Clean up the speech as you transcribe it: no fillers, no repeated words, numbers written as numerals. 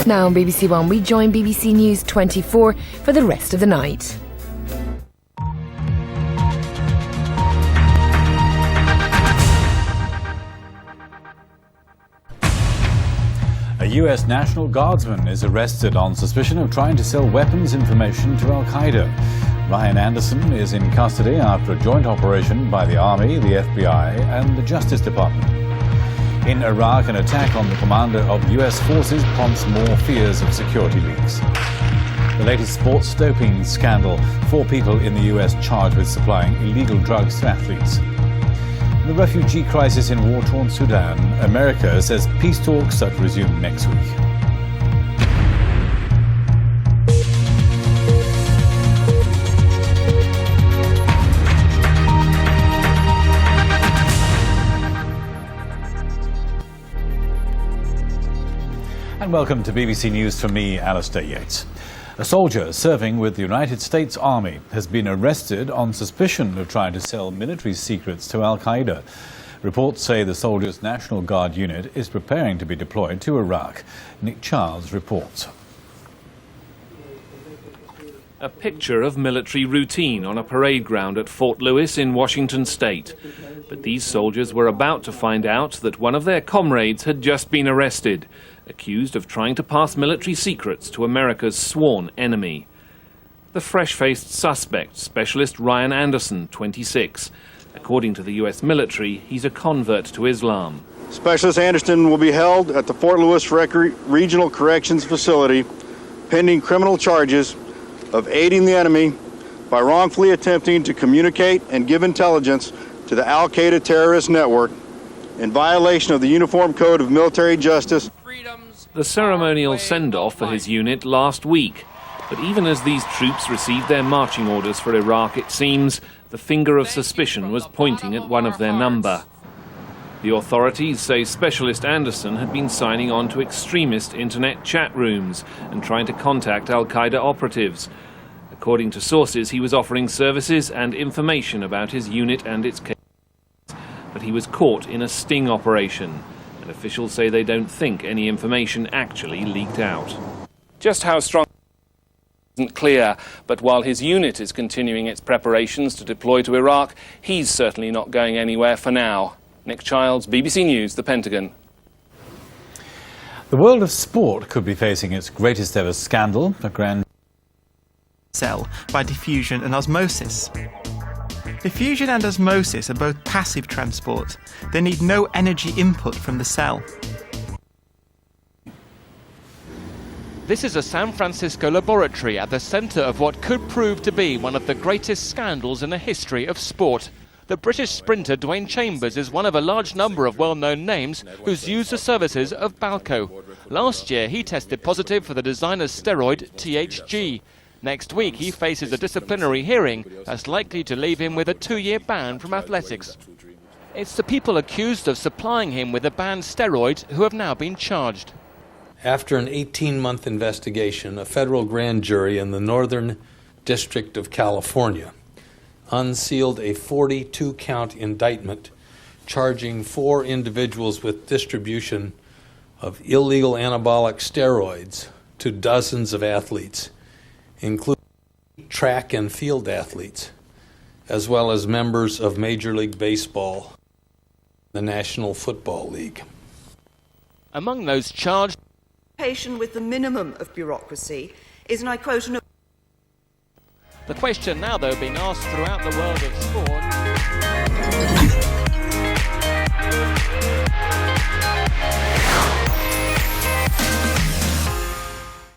Now on BBC One, we join BBC News 24 for the rest of the night. A US National Guardsman is arrested on suspicion of trying to sell weapons information to Al-Qaeda. Ryan Anderson is in custody after a joint operation by the Army, the FBI and the Justice Department. In Iraq, an attack on the commander of US forces prompts more fears of security leaks. The latest sports doping scandal. 4 people in the US charged with supplying illegal drugs to athletes. The refugee crisis in war-torn Sudan. America says peace talks are to resume next week. And welcome to BBC News from me, Alistair Yates. A soldier serving with the United States Army has been arrested on suspicion of trying to sell military secrets to Al-Qaeda. Reports say the soldier's National Guard unit is preparing to be deployed to Iraq. Nick Charles reports. A picture of military routine on a parade ground at Fort Lewis in Washington state. But these soldiers were about to find out that one of their comrades had just been arrested, accused of trying to pass military secrets to America's sworn enemy. The fresh-faced suspect, Specialist Ryan Anderson, 26. According to the US military, he's a convert to Islam. Specialist Anderson will be held at the Fort Lewis Regional Corrections Facility pending criminal charges of aiding the enemy by wrongfully attempting to communicate and give intelligence to the Al-Qaeda terrorist network in violation of the Uniform Code of Military Justice. The ceremonial send-off for his unit last week. But even as these troops received their marching orders for Iraq, it seems the finger of suspicion was pointing at one of their number. The authorities say Specialist Anderson had been signing on to extremist internet chat rooms and trying to contact Al-Qaeda operatives. According to sources, he was offering services and information about his unit and its capabilities. But he was caught in a sting operation, and officials say they don't think any information actually leaked out. Just how strong isn't clear, but while his unit is continuing its preparations to deploy to Iraq, he's certainly not going anywhere for now. Nick Childs, BBC News, The Pentagon. The world of sport could be facing its greatest ever scandal, a grand cell by diffusion and osmosis. Diffusion and osmosis are both passive transport. They need no energy input from the cell. This is a San Francisco laboratory at the center of what could prove to be one of the greatest scandals in the history of sport. The British sprinter Dwayne Chambers is one of a large number of well-known names who's used the services of Balco. Last year he tested positive for the designer's steroid THG. Next week he faces a disciplinary hearing that's likely to leave him with a 2-year ban from athletics. It's the people accused of supplying him with a banned steroid who have now been charged. After an 18-month investigation, a federal grand jury in the Northern District of California unsealed a 42-count indictment charging 4 individuals with distribution of illegal anabolic steroids to dozens of athletes, including track and field athletes, as well as members of Major League Baseball, the National Football League. Among those charged, with the minimum of bureaucracy is, and I quote, the question now, though, being asked throughout the world of sport.